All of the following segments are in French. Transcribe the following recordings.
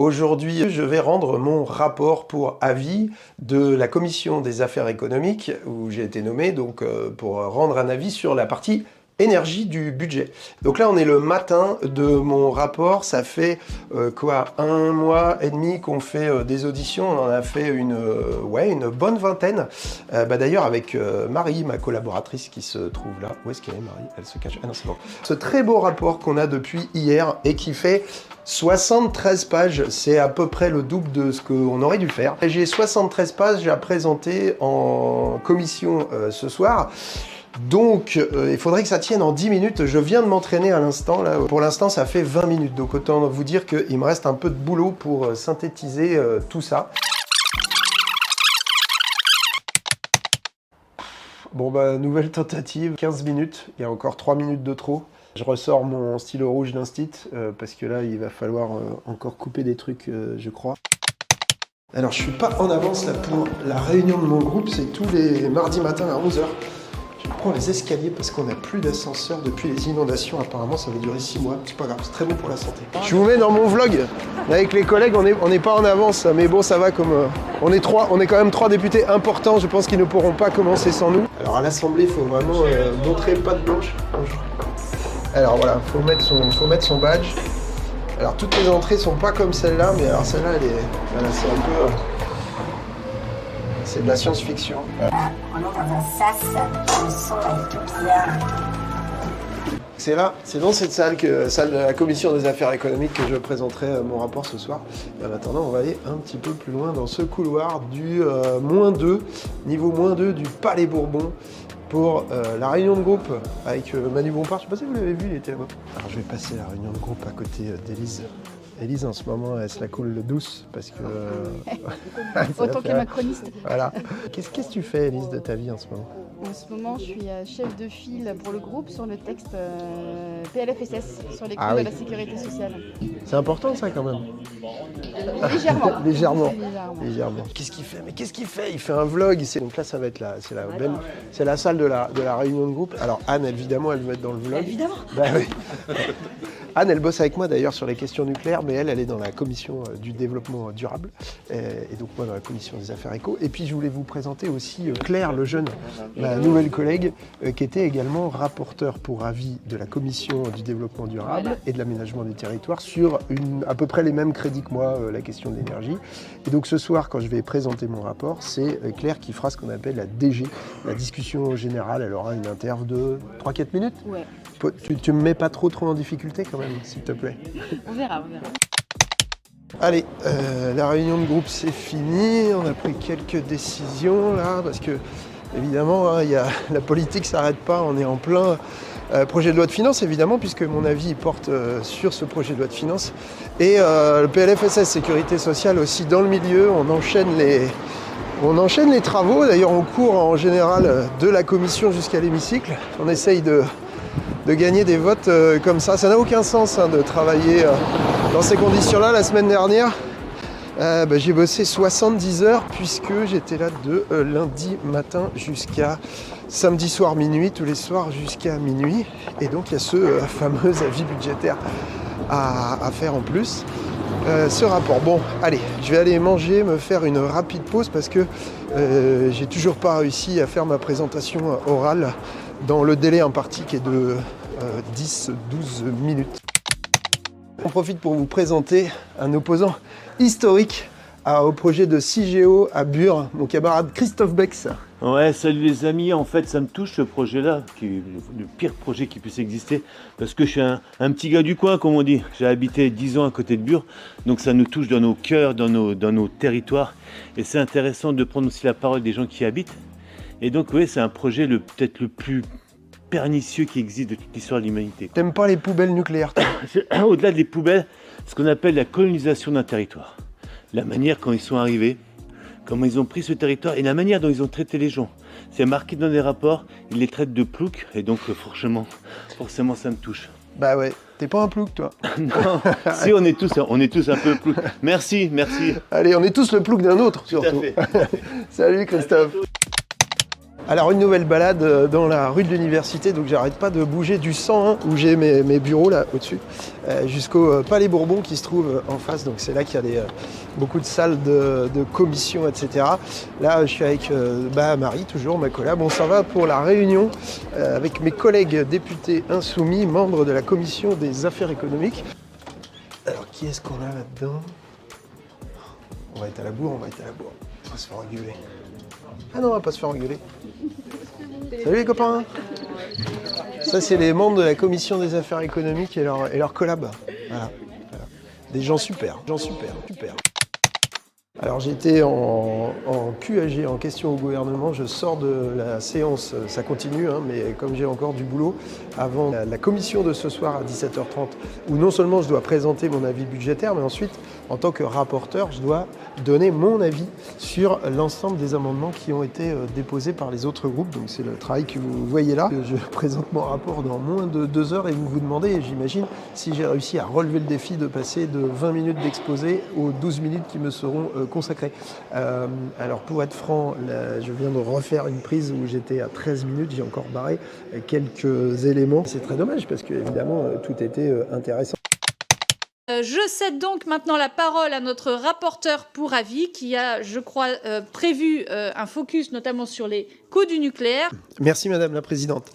Aujourd'hui, je vais rendre mon rapport pour avis de la commission des affaires économiques, où j'ai été nommé donc, pour rendre un avis sur la partie énergie du budget. Donc là, on est le matin de mon rapport. Ça fait un mois et demi qu'on fait des auditions. On en a fait une bonne vingtaine. D'ailleurs, avec Marie, ma collaboratrice qui se trouve là. Où est-ce qu'elle est, Marie? Elle se cache. Ah non, c'est bon. Ce très beau rapport qu'on a depuis hier et qui fait 73 pages, c'est à peu près le double de ce qu'on aurait dû faire. J'ai 73 pages à présenter en commission ce soir. Donc, il faudrait que ça tienne en 10 minutes. Je viens de m'entraîner à l'instant. Là. Pour l'instant, ça fait 20 minutes. Donc, autant vous dire qu'il me reste un peu de boulot pour synthétiser tout ça. Bon, nouvelle tentative. 15 minutes. Il y a encore 3 minutes de trop. Je ressors mon stylo rouge d'Instit parce que là, il va falloir encore couper des trucs, je crois. Alors, je suis pas en avance là pour la réunion de mon groupe. C'est tous les mardis matins à 11h. Je prends les escaliers parce qu'on n'a plus d'ascenseur depuis les inondations. Apparemment, ça va durer 6 mois. C'est pas grave, c'est très bon pour la santé. Je vous mets dans mon vlog. Avec les collègues, on n'est pas en avance. Mais bon, ça va comme... on est quand même 3 députés importants. Je pense qu'ils ne pourront pas commencer sans nous. Alors, à l'Assemblée, il faut vraiment montrer patte blanche. Bonjour. Alors voilà, faut mettre son badge. Alors, toutes les entrées sont pas comme celle-là. Mais alors, celle-là, voilà, c'est un peu... c'est de la science-fiction. On est dans un sas, le son est tout bizarre. C'est là, c'est dans cette salle de la commission des affaires économiques que je présenterai mon rapport ce soir. Et en attendant, on va aller un petit peu plus loin dans ce couloir du -2, niveau -2 du Palais Bourbon pour la réunion de groupe avec Manu Bompard. Je sais pas si vous l'avez vu, il était là-bas. Alors je vais passer la réunion de groupe à côté d'Élise. Élise, en ce moment, elle se la coule douce parce que... Autant que macroniste. Voilà. Qu'est-ce que tu fais, Élise, de ta vie en ce moment? En ce moment, je suis chef de file pour le groupe sur le texte PLFSS, sur les coûts de la sécurité sociale. C'est important, ça, quand même. Légèrement. Légèrement. Qu'est-ce qu'il fait? Mais qu'est-ce qu'il fait? Il fait un vlog. Donc là, ça va être c'est la salle de la réunion de groupe. Alors, Anne, évidemment, elle va être dans le vlog. Évidemment. Oui. Anne, elle bosse avec moi, d'ailleurs, sur les questions nucléaires, mais elle est dans la commission du développement durable, et donc moi dans la commission des affaires éco. Et puis je voulais vous présenter aussi Claire Lejeune, ma nouvelle collègue, qui était également rapporteure pour avis de la commission du développement durable et de l'aménagement du territoire sur à peu près les mêmes crédits que moi, la question de l'énergie. Et donc ce soir, quand je vais présenter mon rapport, c'est Claire qui fera ce qu'on appelle la DG, la discussion générale. Elle aura une interview de 3-4 minutes. Ouais. Tu me mets pas trop en difficulté quand même, s'il te plaît. On verra. Allez, la réunion de groupe c'est fini, on a pris quelques décisions là, parce que évidemment, la politique s'arrête pas, on est en plein projet de loi de finances évidemment, puisque mon avis porte sur ce projet de loi de finances. Et le PLFSS Sécurité sociale aussi dans le milieu, on enchaîne les travaux, d'ailleurs on court en général de la commission jusqu'à l'hémicycle, on essaye de gagner des votes comme ça. Ça n'a aucun sens de travailler dans ces conditions-là. La semaine dernière, j'ai bossé 70 heures puisque j'étais là de lundi matin jusqu'à samedi soir minuit, tous les soirs jusqu'à minuit. Et donc il y a ce fameux avis budgétaire à faire en plus. Ce rapport. Bon, allez, je vais aller manger, me faire une rapide pause parce que j'ai toujours pas réussi à faire ma présentation orale dans le délai imparti qui est de 10-12 minutes. On profite pour vous présenter un opposant historique au projet de CIGEO à Bure, mon camarade Christophe Bex. Ouais, salut les amis, en fait ça me touche ce projet-là, qui est le pire projet qui puisse exister, parce que je suis un petit gars du coin, comme on dit. J'ai habité 10 ans à côté de Bure, donc ça nous touche dans nos cœurs, dans nos territoires, et c'est intéressant de prendre aussi la parole des gens qui y habitent. Et donc oui, c'est un projet peut-être le plus pernicieux qui existe de toute l'histoire de l'humanité. T'aimes pas les poubelles nucléaires, toi? Au-delà des poubelles, ce qu'on appelle la colonisation d'un territoire. La manière quand ils sont arrivés, comment ils ont pris ce territoire et la manière dont ils ont traité les gens. C'est marqué dans des rapports, ils les traitent de ploucs et donc forcément ça me touche. Bah ouais, t'es pas un plouc toi. Non, si on est tous un peu ploucs. Merci. Allez, on est tous le plouc d'un autre surtout. Tout à fait. Salut Christophe. Alors une nouvelle balade dans la rue de l'Université, donc j'arrête pas de bouger du 101 où j'ai mes bureaux là au-dessus, jusqu'au Palais Bourbon qui se trouve en face, donc c'est là qu'il y a beaucoup de salles de commission, etc. Là je suis avec Marie, toujours ma collab, on s'en va pour la réunion avec mes collègues députés insoumis, membres de la commission des affaires économiques. Alors qui est-ce qu'on a là-dedans? On va être à la bourre, on va se faire engueuler. Ah non, on va pas se faire engueuler. Salut les copains. Ça, c'est les membres de la commission des affaires économiques et leur collab. Voilà. Des gens super. Alors j'étais en QAG, en question au gouvernement, je sors de la séance, ça continue, mais comme j'ai encore du boulot, avant la commission de ce soir à 17h30, où non seulement je dois présenter mon avis budgétaire, mais ensuite, en tant que rapporteur, je dois donner mon avis sur l'ensemble des amendements qui ont été déposés par les autres groupes. Donc c'est le travail que vous voyez là. Je présente mon rapport dans moins de 2 heures et vous vous demandez, j'imagine, si j'ai réussi à relever le défi de passer de 20 minutes d'exposé aux 12 minutes qui me seront consacrées. Alors pour être franc, là, je viens de refaire une prise où j'étais à 13 minutes, j'ai encore barré quelques éléments. C'est très dommage parce que évidemment tout était intéressant. Je cède donc maintenant la parole à notre rapporteur pour avis qui a, je crois, prévu un focus notamment sur les coûts du nucléaire. Merci Madame la Présidente.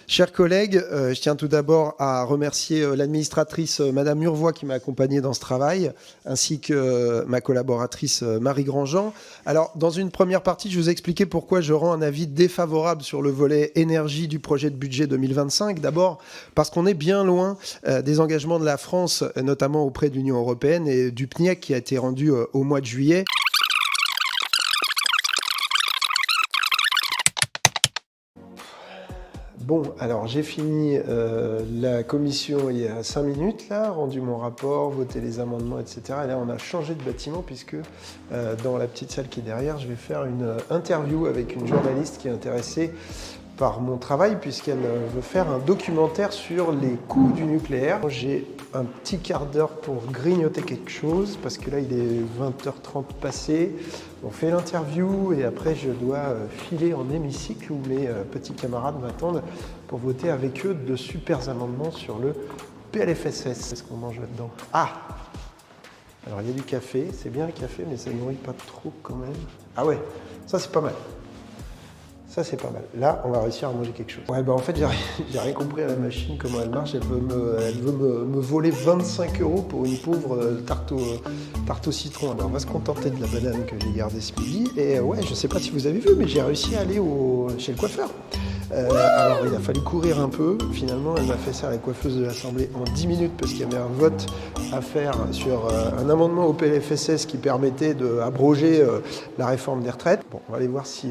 Chers collègues, je tiens tout d'abord à remercier l'administratrice Madame Murvois qui m'a accompagné dans ce travail, ainsi que ma collaboratrice Marie Grandjean. Alors, dans une première partie, je vous ai expliqué pourquoi je rends un avis défavorable sur le volet énergie du projet de budget 2025. D'abord, parce qu'on est bien loin des engagements de la France, notamment auprès de l'Union européenne et du PNIEC qui a été rendu au mois de juillet. Bon, alors j'ai fini la commission il y a 5 minutes, là, rendu mon rapport, voté les amendements, etc. Et là, on a changé de bâtiment puisque dans la petite salle qui est derrière, je vais faire une interview avec une journaliste qui est intéressée par mon travail puisqu'elle veut faire un documentaire sur les coûts du nucléaire. J'ai un petit quart d'heure pour grignoter quelque chose parce que là, il est 20h30 passé. On fait l'interview et après je dois filer en hémicycle où mes petits camarades m'attendent pour voter avec eux de super amendements sur le PLFSS. Qu'est-ce qu'on mange là-dedans? Ah! Alors il y a du café, c'est bien le café mais ça ne nourrit pas trop quand même. Ah ouais, ça c'est pas mal. Ça c'est pas mal. Là, on va réussir à manger quelque chose. Ouais, en fait, j'ai rien compris à la machine, comment elle marche. Elle veut me voler 25 € pour une pauvre tarte au citron. Alors, on va se contenter de la banane que j'ai gardée ce midi. Et ouais, je sais pas si vous avez vu, mais j'ai réussi à aller chez le coiffeur. Alors, il a fallu courir un peu. Finalement, elle m'a fait ça à la coiffeuse de l'Assemblée en 10 minutes parce qu'il y avait un vote à faire sur un amendement au PLFSS qui permettait d'abroger la réforme des retraites. Bon, on va aller voir si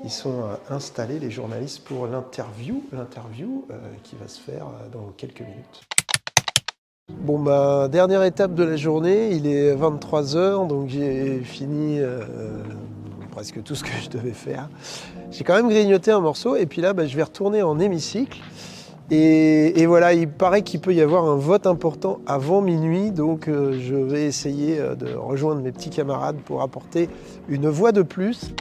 ils sont installés, les journalistes, pour l'interview qui va se faire dans quelques minutes. Bon, dernière étape de la journée, il est 23h, donc j'ai fini presque tout ce que je devais faire. J'ai quand même grignoté un morceau, et puis là, je vais retourner en hémicycle. Et voilà, il paraît qu'il peut y avoir un vote important avant minuit, donc je vais essayer de rejoindre mes petits camarades pour apporter une voix de plus.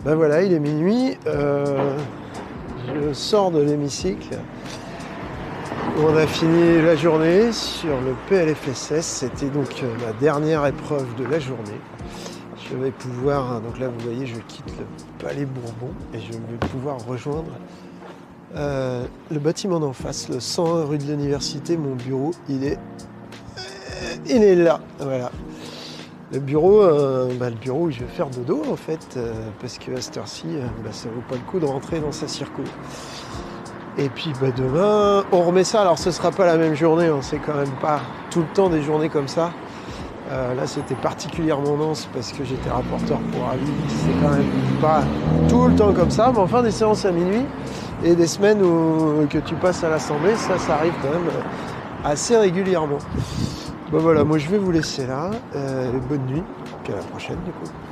Voilà, il est minuit, je sors de l'hémicycle. On a fini la journée sur le PLFSS, c'était donc la dernière épreuve de la journée. Je vais pouvoir, donc là vous voyez, je quitte le Palais Bourbon et je vais pouvoir rejoindre le bâtiment d'en face, le 101 rue de l'Université. Mon bureau, il est là, voilà. Le bureau où je vais faire dodo en fait, parce qu'à cette heure-ci, ça vaut pas le coup de rentrer dans sa circo. Et puis demain, on remet ça. Alors ce sera pas la même journée, c'est quand même pas tout le temps des journées comme ça. Là c'était particulièrement dense parce que j'étais rapporteur pour avis. C'est quand même pas tout le temps comme ça, mais enfin des séances à minuit et des semaines que tu passes à l'Assemblée, ça arrive quand même assez régulièrement. Voilà, moi je vais vous laisser là. Bonne nuit, puis à la prochaine du coup.